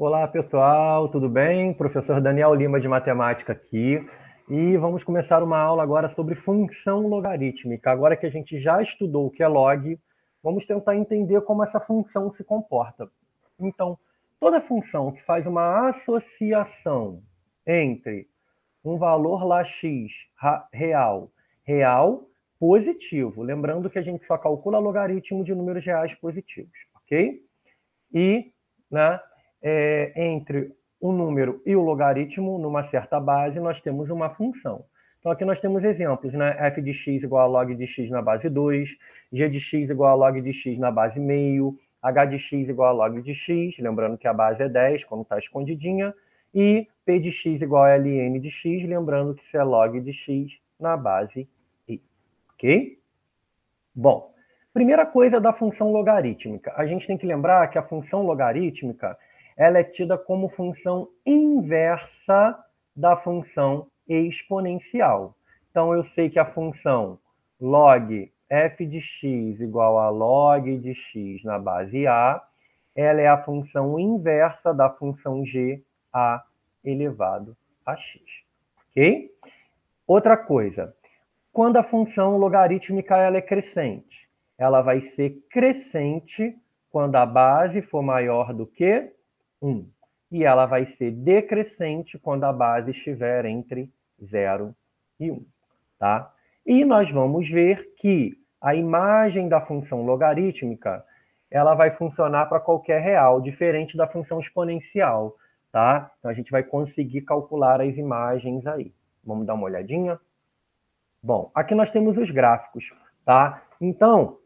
Olá, pessoal, tudo bem? Professor Daniel Lima de Matemática aqui. E vamos começar uma aula agora sobre função logarítmica. Agora que a gente já estudou o que é log, vamos tentar entender como essa função se comporta. Então, toda função que faz uma associação entre um valor lá x real positivo, lembrando que a gente só calcula logaritmo de números reais positivos, ok? E, né, entre o número e o logaritmo, numa certa base, nós temos uma função. Então, aqui nós temos exemplos, né? F de x igual a log de x na base 2, g de x igual a log de x na base meio, h de x igual a log de x, lembrando que a base é 10, quando está escondidinha, e p de x igual a ln de x, lembrando que isso é log de x na base i. Ok? Bom, primeira coisa da função logarítmica. A gente tem que lembrar que a função logarítmica ela é tida como função inversa da função exponencial. Então, eu sei que a função log f de x igual a log de x na base a, ela é a função inversa da função g a elevado a x. Ok? Outra coisa, quando a função logarítmica ela é crescente, ela vai ser crescente quando a base for maior do que 1. E ela vai ser decrescente quando a base estiver entre 0 e 1. Tá? E nós vamos ver que a imagem da função logarítmica ela vai funcionar para qualquer real, diferente da função exponencial. Tá? Então a gente vai conseguir calcular as imagens aí. Vamos dar uma olhadinha? Bom, aqui nós temos os gráficos, tá? Então,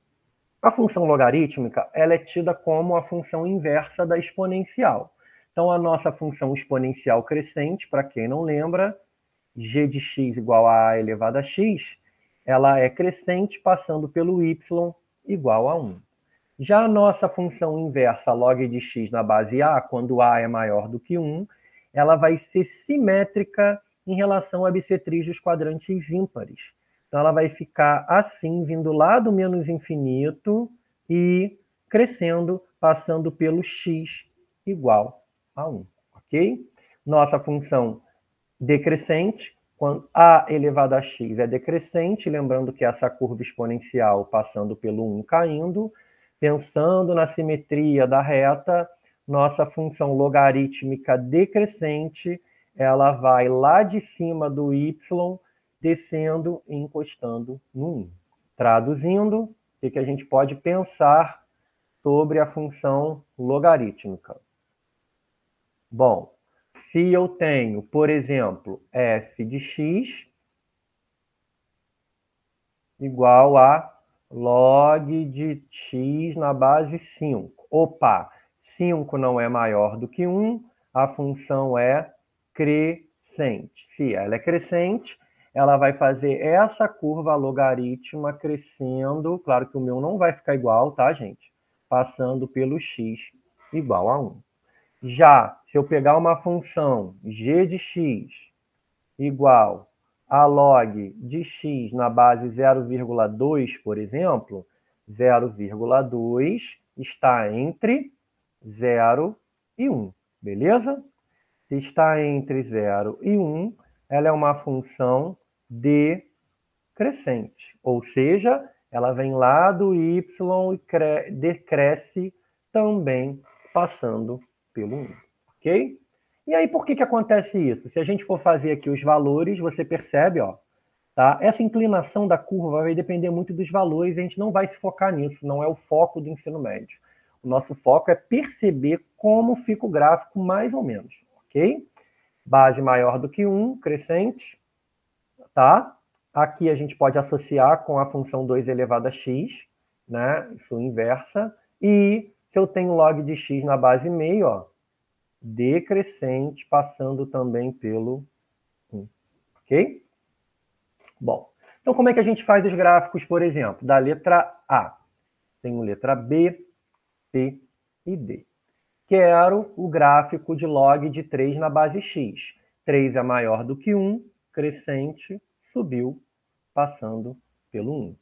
a função logarítmica, ela é tida como a função inversa da exponencial. Então, a nossa função exponencial crescente, para quem não lembra, g de x igual a elevado a x, ela é crescente passando pelo y igual a 1. Já a nossa função inversa log de x na base a, quando a é maior do que 1, ela vai ser simétrica em relação à bissetriz dos quadrantes ímpares. Então, ela vai ficar assim, vindo lá do menos infinito e crescendo, passando pelo x igual a 1, ok? Nossa função decrescente, quando a elevado a x é decrescente, lembrando que essa curva exponencial passando pelo 1 caindo, pensando na simetria da reta, nossa função logarítmica decrescente, ela vai lá de cima do y, descendo e encostando no 1. Traduzindo, o que a gente pode pensar sobre a função logarítmica? Bom, se eu tenho, por exemplo, f de x igual a log de x na base 5. Opa, 5 não é maior do que 1, a função é crescente. Se ela é crescente, ela vai fazer essa curva logarítmica crescendo, claro que o meu não vai ficar igual, tá, gente? Passando pelo x igual a 1. Já, se eu pegar uma função g de x igual a log de x na base 0,2, por exemplo, 0,2 está entre 0 e 1, beleza? Se está entre 0 e 1, ela é uma função decrescente, ou seja, ela vem lá do y e decresce também passando pelo 1, ok? E aí, por que acontece isso? Se a gente for fazer aqui os valores, você percebe, ó, tá? Essa inclinação da curva vai depender muito dos valores, a gente não vai se focar nisso, não é o foco do ensino médio. O nosso foco é perceber como fica o gráfico mais ou menos, ok? Base maior do que 1, crescente, tá? Aqui a gente pode associar com a função 2 elevado a x, né? Isso inversa. E se eu tenho log de x na base meio, ó, decrescente, passando também pelo 1, ok? Bom, então como é que a gente faz os gráficos, por exemplo, da letra A? Tenho letra B, C e D. Quero o gráfico de log de 3 na base x. 3 é maior do que 1, crescente, subiu, passando pelo 1.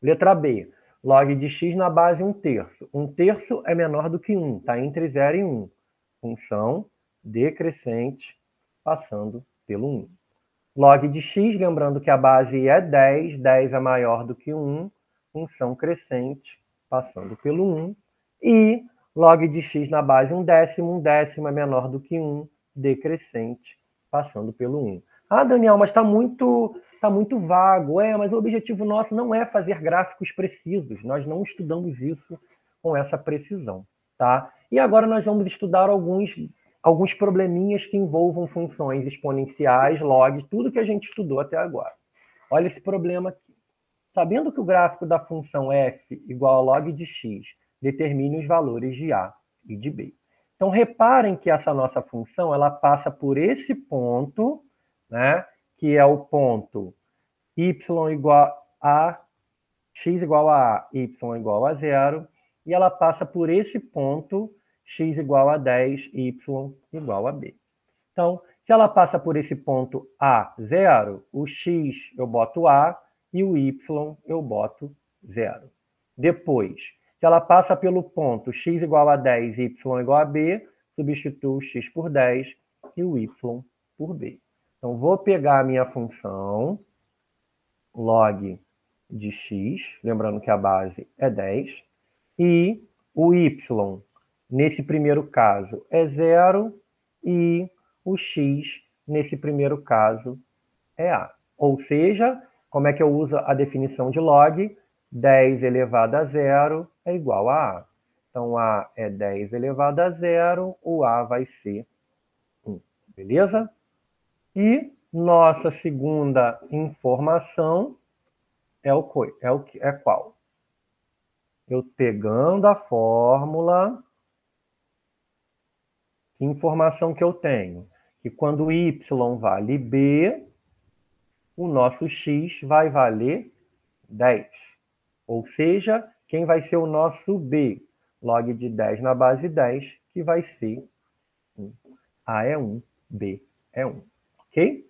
Letra B, log de x na base 1/3. 1/3 é menor do que 1, está entre 0 e 1. Função decrescente passando pelo 1. Log de x, lembrando que a base é 10, 10 é maior do que 1, função crescente passando pelo 1. E log de x na base 1/10 é menor do que 1, decrescente passando pelo 1. Ah, Daniel, mas está muito vago. Mas o objetivo nosso não é fazer gráficos precisos. Nós não estudamos isso com essa precisão, tá? E agora nós vamos estudar alguns probleminhas que envolvam funções exponenciais, log, tudo que a gente estudou até agora. Olha esse problema aqui. Sabendo que o gráfico da função f igual a log de x determine os valores de a e de b. Então, reparem que essa nossa função ela passa por esse ponto, né, que é o ponto y igual a x igual a y igual a 0, e ela passa por esse ponto x igual a 10, y igual a b. Então, se ela passa por esse ponto A, 0, o x eu boto A e o y eu boto 0. Depois, se ela passa pelo ponto x igual a 10, y igual a b, substituo o x por 10 e o y por b. Então, vou pegar a minha função log de x, lembrando que a base é 10, e o y, nesse primeiro caso, é 0, e o x, nesse primeiro caso, é a. Ou seja, como é que eu uso a definição de log? 10 elevado a 0 é igual a a. Então, a é 10 elevado a 0, o a vai ser 1. Beleza? E nossa segunda informação é qual? Eu pegando a fórmula, que informação que eu tenho? Que quando y vale b, o nosso x vai valer 10. Ou seja, quem vai ser o nosso b? Log de 10 na base 10, que vai ser 1. A é 1, b é 1. Ok?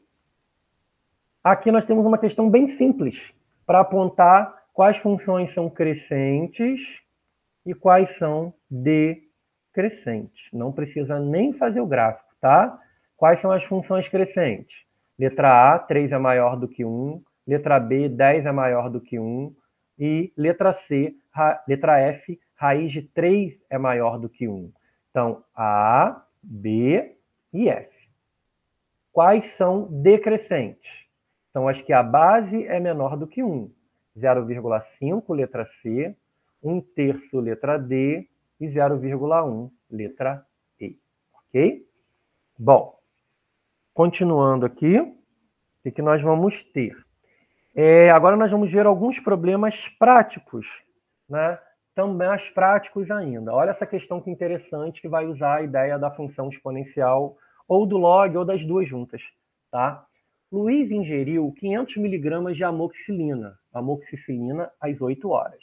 Aqui nós temos uma questão bem simples para apontar quais funções são crescentes e quais são decrescentes. Não precisa nem fazer o gráfico, tá? Quais são as funções crescentes? Letra A, 3 é maior do que 1. Letra B, 10 é maior do que 1. E letra F, raiz de 3 é maior do que 1. Então, A, B e F. Quais são decrescentes? São as que a base é menor do que 1. 0,5, letra C, 1/3, letra D, e 0,1, letra E. Ok? Bom, continuando aqui, o que nós vamos ter? Agora nós vamos ver alguns problemas práticos, né? Também mais práticos ainda. Olha essa questão que interessante, que vai usar a ideia da função exponencial, ou do log, ou das duas juntas, tá? Luiz ingeriu 500 miligramas de amoxicilina às 8 horas.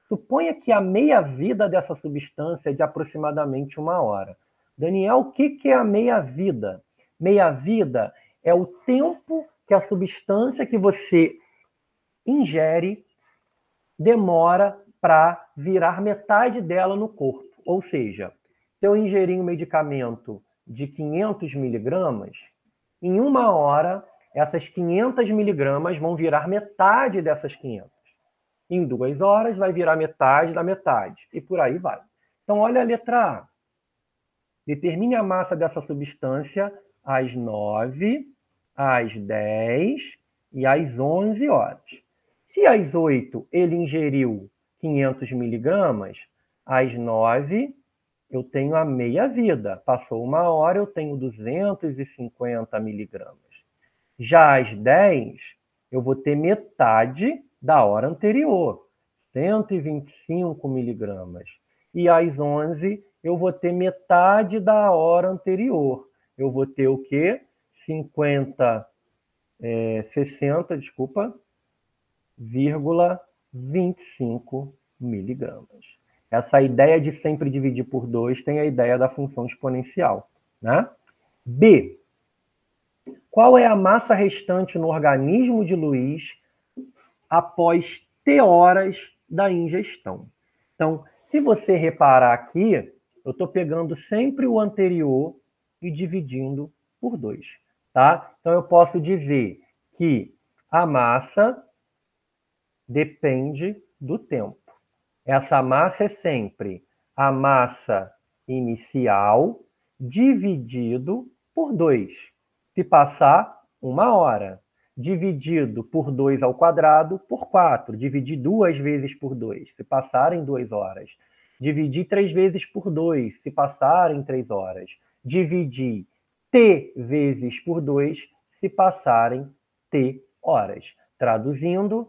Suponha que a meia-vida dessa substância é de aproximadamente 1 hora. Daniel, o que é a meia-vida? Meia-vida é o tempo que a substância que você ingere demora para virar metade dela no corpo. Ou seja, se eu ingerir um medicamento de 500 miligramas, em 1 hora, essas 500 miligramas vão virar metade dessas 500. Em 2 horas, vai virar metade da metade. E por aí vai. Então, olha a letra A. Determine a massa dessa substância às 9, às 10 e às 11 horas. Se às 8 ele ingeriu 500 miligramas, às 9 eu tenho a meia-vida. Passou 1 hora, eu tenho 250 miligramas. Já às 10, eu vou ter metade da hora anterior, 125 miligramas. E às 11, eu vou ter metade da hora anterior. Eu vou ter o quê? 60,25 miligramas. Essa ideia de sempre dividir por 2 tem a ideia da função exponencial, né? B. Qual é a massa restante no organismo de Luiz após T horas da ingestão? Então, se você reparar aqui, eu estou pegando sempre o anterior e dividindo por 2. Tá? Então, eu posso dizer que a massa depende do tempo. Essa massa é sempre a massa inicial dividido por 2. Se passar 1 hora, dividido por 2 ao quadrado por 4. Dividir 2 vezes por 2, se passarem 2 horas. Dividir 3 vezes por 2, se passarem 3 horas. Dividir t vezes por 2, se passarem t horas. Traduzindo,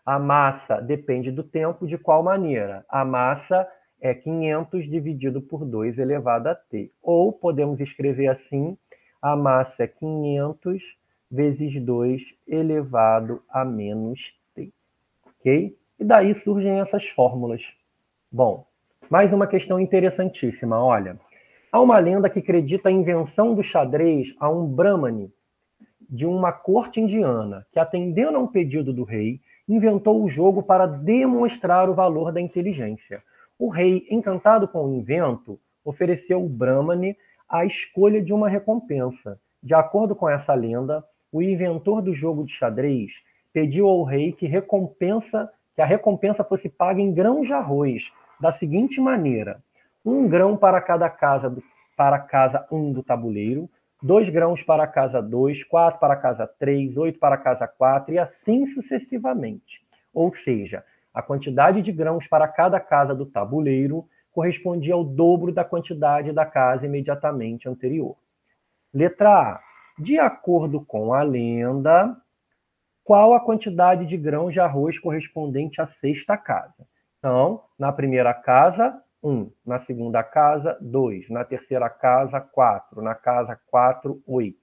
a massa depende do tempo. De qual maneira? A massa é 500 dividido por 2 elevado a t. Ou podemos escrever assim, a massa é 500 vezes 2 elevado a menos t. Ok? E daí surgem essas fórmulas. Bom, mais uma questão interessantíssima. Olha, há uma lenda que acredita a invenção do xadrez a um brahmane de uma corte indiana, que, atendendo a um pedido do rei, inventou o jogo para demonstrar o valor da inteligência. O rei, encantado com o invento, ofereceu ao brahmane a escolha de uma recompensa. De acordo com essa lenda, o inventor do jogo de xadrez pediu ao rei que a recompensa fosse paga em grãos de arroz, da seguinte maneira: 1 grão para cada casa, para a casa 1 do tabuleiro, 2 grãos para a casa 2, 4 para a casa 3, 8 para a casa 4 e assim sucessivamente. Ou seja, a quantidade de grãos para cada casa do tabuleiro correspondia ao dobro da quantidade da casa imediatamente anterior. Letra A. De acordo com a lenda, qual a quantidade de grãos de arroz correspondente à sexta casa? Então, na primeira casa, 1. Na segunda casa, 2. Na terceira casa, 4. Na casa 4, 8.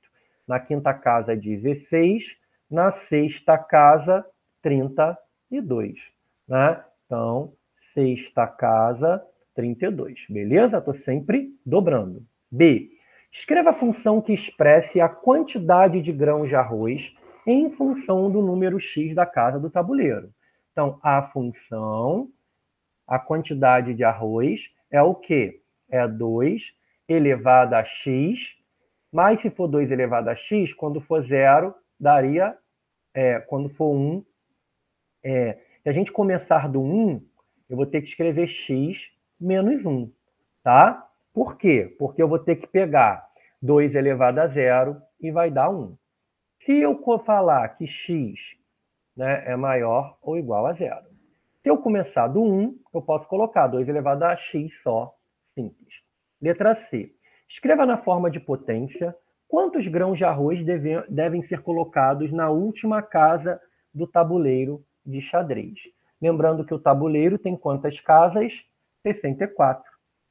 Na quinta casa, 16. Na sexta casa, 32. Né? Então, sexta casa, 32. Beleza? Estou sempre dobrando. B. Escreva a função que expresse a quantidade de grãos de arroz em função do número x da casa do tabuleiro. Então, a função... A quantidade de arroz é o quê? É 2 elevado a x, mas se for 2 elevado a x, quando for 0, daria, quando for 1, se a gente começar do 1, eu vou ter que escrever x menos 1, tá? Por quê? Porque eu vou ter que pegar 2 elevado a 0 e vai dar 1. Se eu falar que x, né, é maior ou igual a 0. Se eu começar do 1, eu posso colocar 2 elevado a x só, simples. Letra C. Escreva na forma de potência quantos grãos de arroz devem ser colocados na última casa do tabuleiro de xadrez. Lembrando que o tabuleiro tem quantas casas? 64.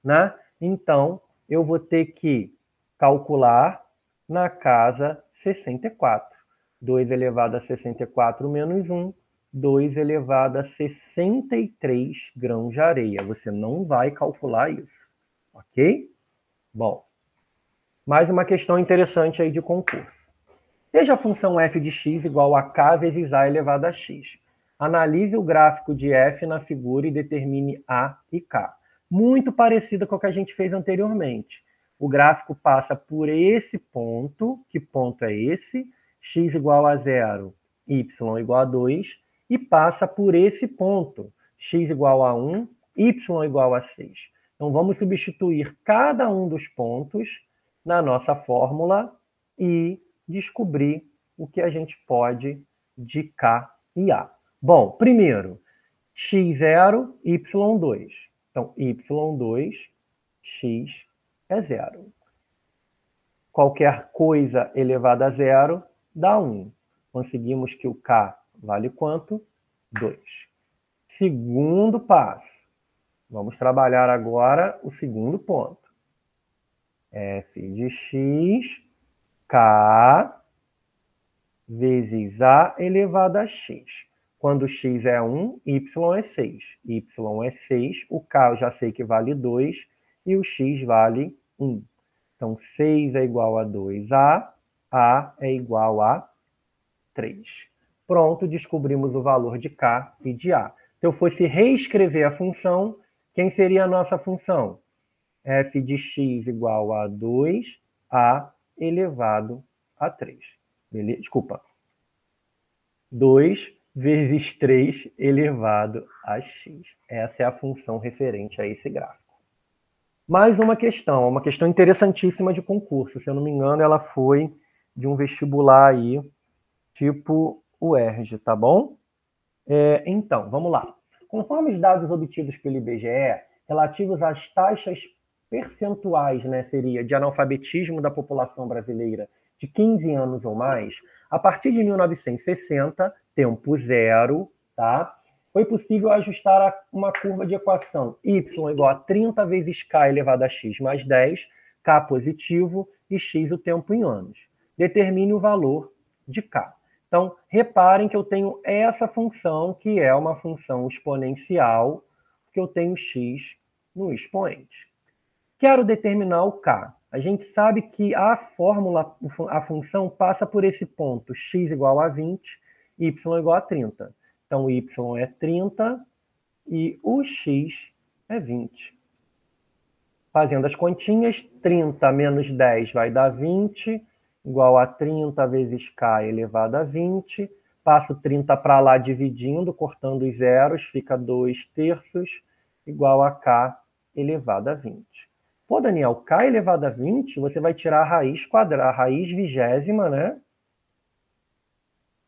Né? Então, eu vou ter que calcular na casa 64. 2 elevado a 64 menos 1. 2 elevado a 63 grãos de areia. Você não vai calcular isso, ok? Bom, mais uma questão interessante aí de concurso. Seja a função f de x igual a k vezes a elevado a x. Analise o gráfico de f na figura e determine a e k. Muito parecida com o que a gente fez anteriormente. O gráfico passa por esse ponto. Que ponto é esse? X igual a 0, y igual a 2. E passa por esse ponto, x igual a 1, y igual a 6. Então, vamos substituir cada um dos pontos na nossa fórmula e descobrir o que a gente pode de K e A. Bom, primeiro, x0, y2. Então, y2, x é 0. Qualquer coisa elevada a 0 dá 1. Conseguimos que o K vale quanto? 2. Segundo passo. Vamos trabalhar agora o segundo ponto. F de x, K, vezes A elevado a x. Quando x é 1, y é 6. Y é 6, o K eu já sei que vale 2 e o x vale 1. Então, 6 é igual a 2A é igual a 3. Pronto, descobrimos o valor de K e de A. Se eu fosse reescrever a função, Quem seria a nossa função? F de x igual a 2a elevado a 3. Beleza? Desculpa. 2 vezes 3 elevado a x. Essa é a função referente a esse gráfico. Mais uma questão interessantíssima de concurso. Se eu não me engano, ela foi de um vestibular aí, tipo o UERJ, tá bom? Então, vamos lá. Conforme os dados obtidos pelo IBGE, relativos às taxas percentuais, né, seria de analfabetismo da população brasileira de 15 anos ou mais, a partir de 1960, tempo zero, tá? Foi possível ajustar uma curva de equação y igual a 30 vezes k elevado a x mais 10, k positivo e x o tempo em anos. Determine o valor de k. Então, reparem que eu tenho essa função, que é uma função exponencial, que eu tenho x no expoente. Quero determinar o k. A gente sabe que a função passa por esse ponto, x igual a 20, y igual a 30. Então, y é 30 e o x é 20. Fazendo as continhas, 30 menos 10 vai dar 20, igual a 30 vezes k elevado a 20. Passo 30 para lá dividindo, cortando os zeros, fica 2/3, igual a k elevado a 20. Pô, Daniel, k elevado a 20, você vai tirar a raiz quadrada, a raiz vigésima, né?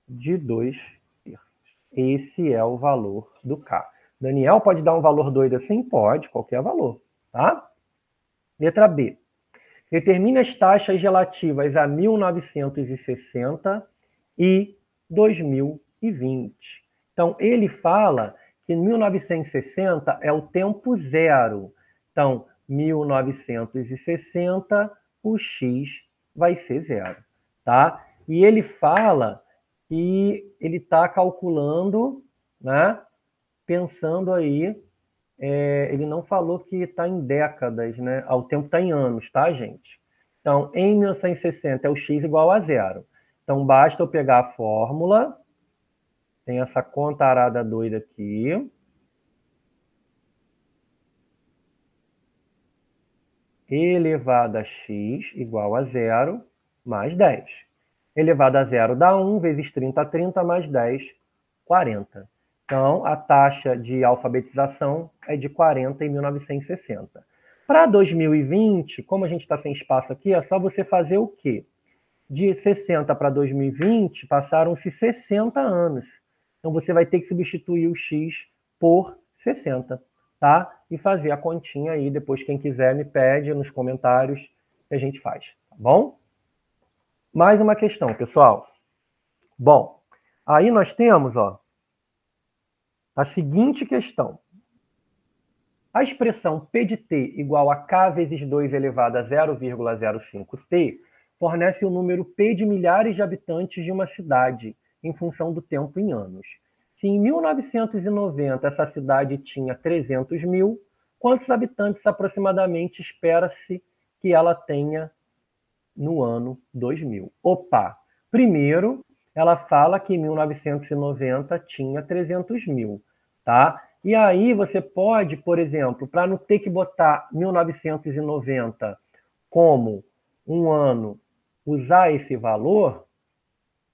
De 2/3. Esse é o valor do k. Daniel, pode dar um valor doido assim? Pode, qualquer valor, tá? Letra B. Determine as taxas relativas a 1960 e 2020. Então, ele fala que 1960 é o tempo zero. Então, 1960, o x vai ser zero, tá? E ele fala que ele está calculando, né? Pensando aí, ele não falou que está em décadas, né? O tempo está em anos, tá, gente? Então, em 1960 é o x igual a zero. Então, basta eu pegar a fórmula, tem essa conta arada doida aqui, elevado a x igual a zero mais 10. Elevado a zero dá 1, vezes 30, 30, mais 10, 40. Então, a taxa de alfabetização é de 40 em 1960. Para 2020, como a gente está sem espaço aqui, é só você fazer o quê? De 60 para 2020, passaram-se 60 anos. Então, você vai ter que substituir o x por 60, tá? E fazer a continha aí. Depois, quem quiser, me pede nos comentários que a gente faz, tá bom? Mais uma questão, pessoal. Bom, aí nós temos, ó, a seguinte questão. A expressão P de t igual a k vezes 2 elevado a 0,05t fornece o número P de milhares de habitantes de uma cidade, em função do tempo em anos. Se em 1990 essa cidade tinha 300 mil, quantos habitantes aproximadamente espera-se que ela tenha no ano 2000? Opa! Primeiro, ela fala que em 1990 tinha 300 mil, tá? E aí você pode, por exemplo, para não ter que botar 1990 como um ano, usar esse valor,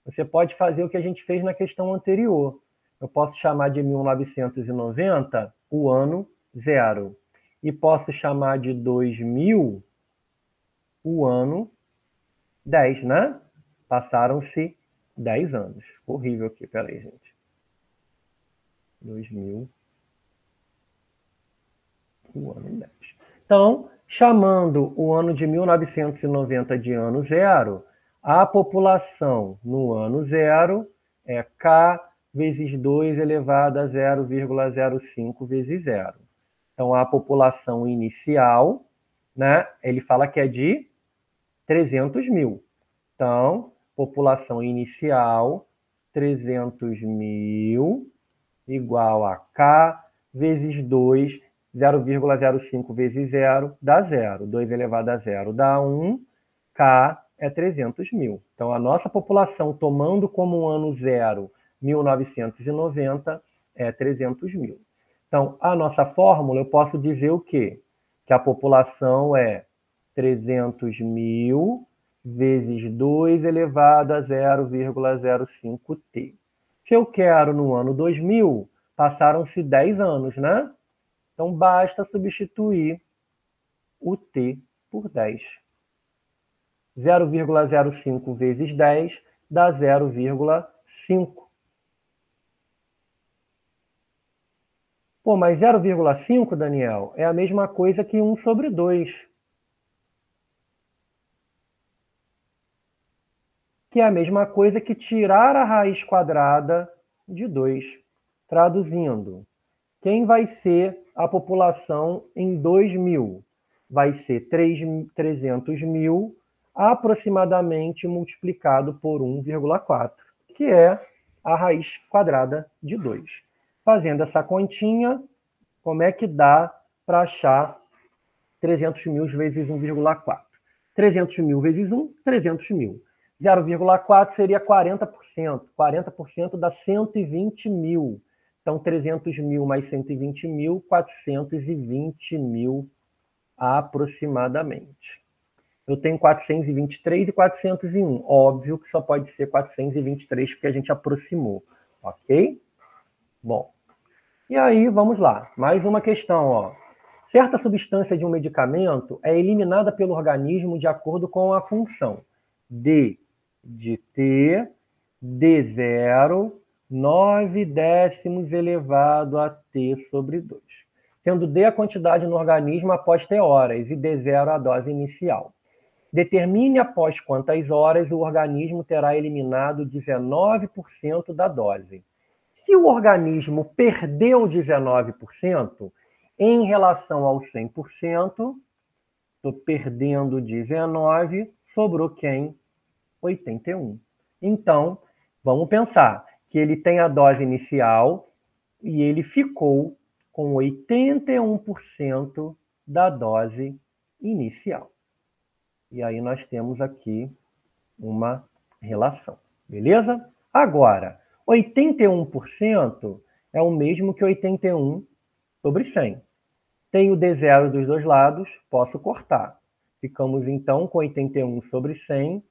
você pode fazer o que a gente fez na questão anterior. Eu posso chamar de 1990 o ano zero. E posso chamar de 2000 o ano 10, né? Passaram-se 10 anos. Horrível aqui, peraí, gente. 2000 o ano 10. Então, chamando o ano de 1990 de ano zero, a população no ano zero é k vezes 2 elevado a 0,05 vezes zero. Então, a população inicial, né, ele fala que é de 300 mil. Então, população inicial, 300 mil, igual a k vezes 2, 0,05 vezes 0 dá 0. 2 elevado a 0 dá 1, k é 300 mil. Então, a nossa população, tomando como um ano zero 1990, é 300 mil. Então, a nossa fórmula, eu posso dizer o quê? Que a população é 300.000 vezes 2 elevado a 0,05t. Se eu quero no ano 2000, passaram-se 10 anos, né? Então, basta substituir o t por 10. 0,05 vezes 10 dá 0,5. Pô, mas 0,5, Daniel, é a mesma coisa que 1 sobre 2. Que é a mesma coisa que tirar a raiz quadrada de 2. Traduzindo, quem vai ser a população em 2000? Vai ser 300.000 aproximadamente multiplicado por 1,4, que é a raiz quadrada de 2. Fazendo essa continha, como é que dá para achar 300.000 vezes 1,4? 300.000 vezes 1, 300.000. 0,4 seria 40%. 40% dá 120.000. Então, 300.000 mais 120.000, 420.000 aproximadamente. Eu tenho 423 e 401. Óbvio que só pode ser 423 porque a gente aproximou, ok? Bom, e aí vamos lá. Mais uma questão, ó. Certa substância de um medicamento é eliminada pelo organismo de acordo com a função D de T, D0, 9 décimos elevado a T sobre 2. Sendo D a quantidade no organismo após T horas e D0 a dose inicial. Determine após quantas horas o organismo terá eliminado 19% da dose. Se o organismo perdeu 19%, em relação ao 100%, estou perdendo 19, sobrou quem? 81. Então, vamos pensar que ele tem a dose inicial e ele ficou com 81% da dose inicial. E aí nós temos aqui uma relação, beleza? Agora, 81% é o mesmo que 81 sobre 100. Tenho D0 dos dois lados, posso cortar. Ficamos então com 81 sobre 100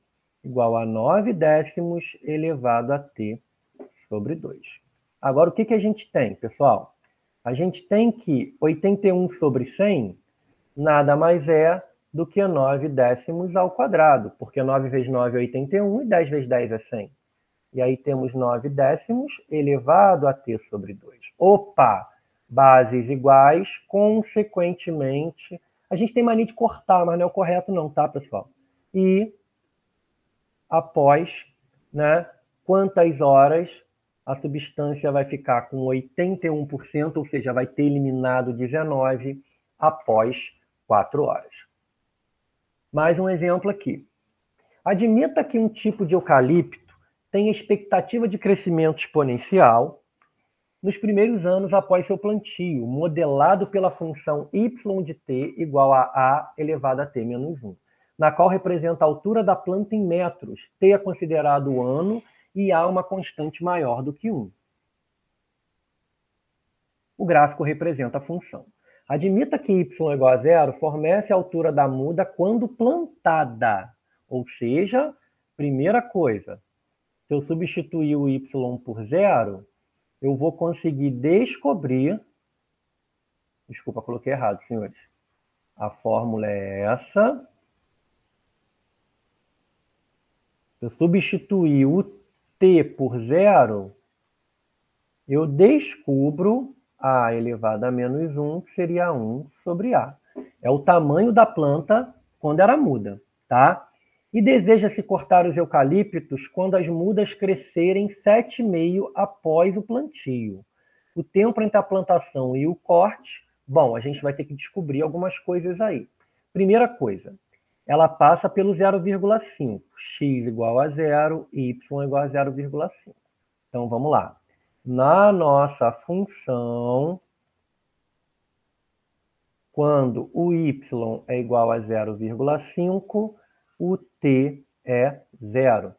igual a 9 décimos elevado a T sobre 2. Agora, o que a gente tem, pessoal? A gente tem que 81 sobre 100 nada mais é do que 9 décimos ao quadrado, porque 9 vezes 9 é 81 e 10 vezes 10 é 100. E aí temos 9 décimos elevado a T sobre 2. Opa! Bases iguais, consequentemente... A gente tem mania de cortar, mas não é o correto não, tá, pessoal? E após, né, quantas horas a substância vai ficar com 81%, ou seja, vai ter eliminado 19 após 4 horas. Mais um exemplo aqui. Admita que um tipo de eucalipto tem expectativa de crescimento exponencial nos primeiros anos após seu plantio, modelado pela função y de t igual a elevado a t menos 1, na qual representa a altura da planta em metros, t é considerado o ano e a uma constante maior do que 1. O gráfico representa a função. Admita que y igual a 0 fornece a altura da muda quando plantada, ou seja, primeira coisa, se eu substituir o y por 0, eu vou conseguir descobrir... Desculpa, coloquei errado, senhores. A fórmula é essa. Se eu substituir o t por 0, eu descubro a elevado a menos 1, que seria 1 sobre a. É o tamanho da planta quando era muda, tá? E deseja-se cortar os eucaliptos quando as mudas crescerem 7,5 após o plantio. O tempo entre a plantação e o corte, bom, a gente vai ter que descobrir algumas coisas aí. Primeira coisa, ela passa pelo 0,5. X igual a 0, y igual a 0,5. Então, vamos lá. Na nossa função, quando o y é igual a 0,5, o t é 0.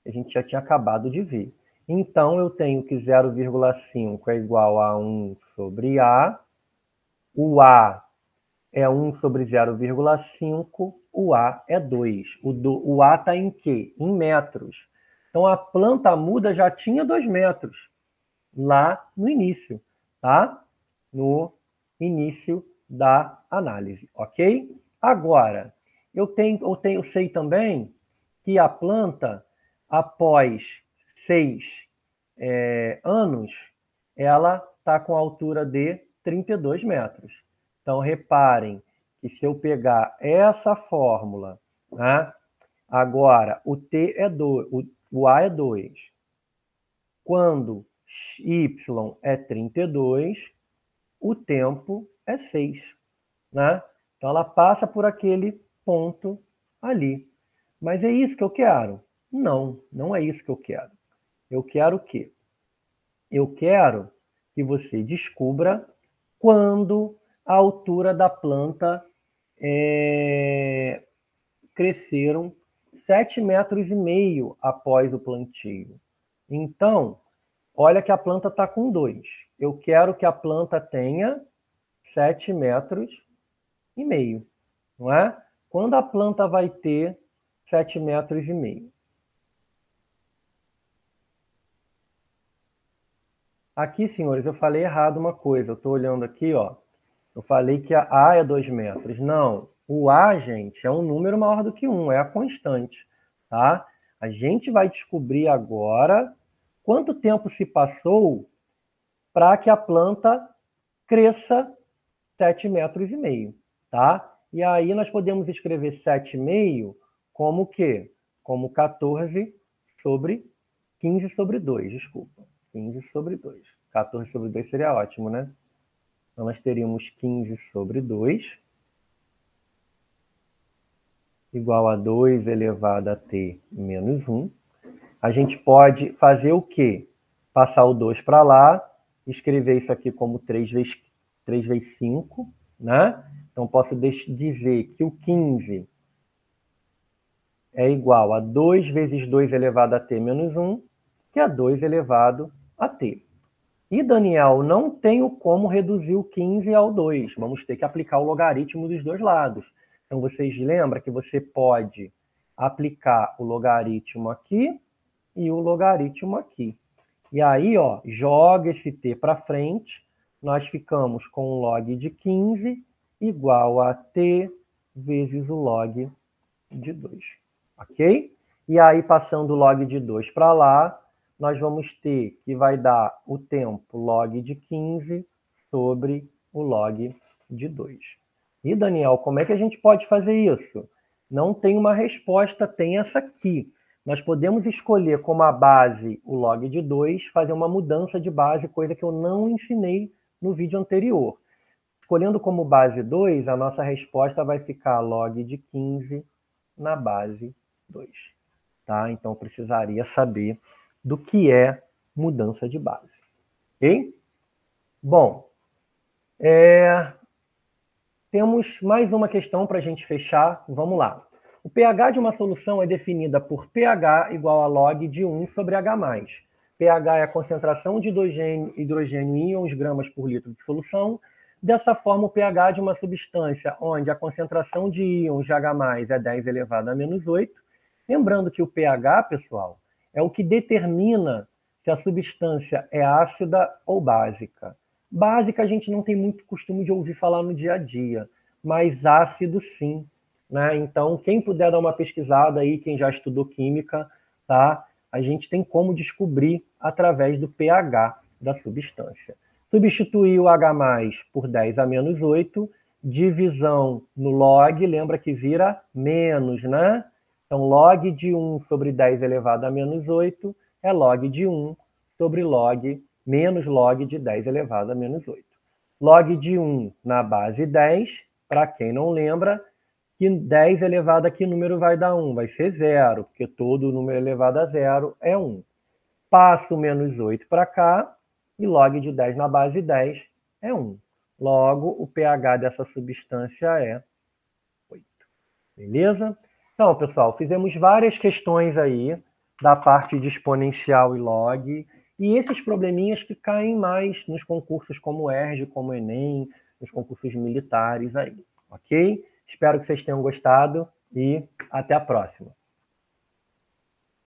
A gente já tinha acabado de ver. Então, eu tenho que 0,5 é igual a 1 sobre A. O A é 1 sobre 0,5. O A é 2. O A está em quê? Em metros. Então, a planta muda já tinha 2 metros lá no início, tá? No início da análise, ok? Agora, eu sei também que a planta, após 6 anos, ela está com a altura de 32 metros. Então, reparem que se eu pegar essa fórmula, né? Agora, o T é 2, o A é 2. Quando y é 32, o tempo é 6, né? Então, ela passa por aquele ponto ali. Mas é isso que eu quero? Não, não é isso que eu quero. Eu quero o quê? Eu quero que você descubra quando a altura da planta cresceram 7,5 metros após o plantio. Então, olha que a planta está com 2. Eu quero que a planta tenha 7,5 metros, não é? Quando a planta vai ter 7,5 metros? Aqui, senhores, eu falei errado uma coisa. Eu estou olhando aqui, ó. Eu falei que a A é 2 metros. Não, o A, gente, é um número maior do que 1, é a constante, tá? A gente vai descobrir agora quanto tempo se passou para que a planta cresça 7,5 metros, tá? E aí nós podemos escrever 7,5 como o quê? Como 14 sobre 15 sobre 2, desculpa. 15 sobre 2. 14 sobre 2 seria ótimo, né? Então nós teríamos 15 sobre 2 igual a 2 elevado a t menos 1. A gente pode fazer o quê? Passar o 2 para lá, escrever isso aqui como 3 vezes 5, né? Então, posso dizer que o 15 é igual a 2 vezes 2 elevado a t menos 1, que é 2 elevado a t. E, Daniel, não tenho como reduzir o 15 ao 2. Vamos ter que aplicar o logaritmo dos dois lados. Então, vocês lembram que você pode aplicar o logaritmo aqui e o logaritmo aqui. E aí, ó, joga esse t para frente, nós ficamos com o log de 15 igual a t vezes o log de 2, ok? E aí, passando o log de 2 para lá, nós vamos ter que vai dar o tempo log de 15 sobre o log de 2. E, Daniel, como é que a gente pode fazer isso? Não tem uma resposta, tem essa aqui. Nós podemos escolher como a base o log de 2, fazer uma mudança de base, coisa que eu não ensinei no vídeo anterior. Escolhendo como base 2, a nossa resposta vai ficar log de 15 na base 2. Tá? Então, eu precisaria saber do que é mudança de base. Ok? Bom, temos mais uma questão para a gente fechar. Vamos lá. O pH de uma solução é definida por pH igual a log de 1 sobre H+. pH é a concentração de hidrogênio em íons gramas por litro de solução. Dessa forma, o pH de uma substância onde a concentração de íons de H+ é 10 elevado a menos 8. Lembrando que o pH, pessoal, é o que determina se a substância é ácida ou básica. Básica a gente não tem muito costume de ouvir falar no dia a dia, mas ácido sim, né? Então, quem puder dar uma pesquisada aí, quem já estudou química, tá? A gente tem como descobrir através do pH da substância. Substituir o H+ por 10 a menos 8, divisão no log, lembra que vira menos, né? Então, log de 1 sobre 10 elevado a menos 8 é log de 1 sobre menos log de 10 elevado a menos 8. Log de 1 na base 10, para quem não lembra, que 10 elevado a que número vai dar 1? Vai ser 0, porque todo número elevado a 0 é 1. Passo o menos 8 para cá, e log de 10 na base 10 é 1. Logo, o pH dessa substância é 8. Beleza? Então, pessoal, fizemos várias questões aí, da parte de exponencial e log, e esses probleminhas que caem mais nos concursos como o ERJ, como o Enem, nos concursos militares aí, ok? Espero que vocês tenham gostado e até a próxima.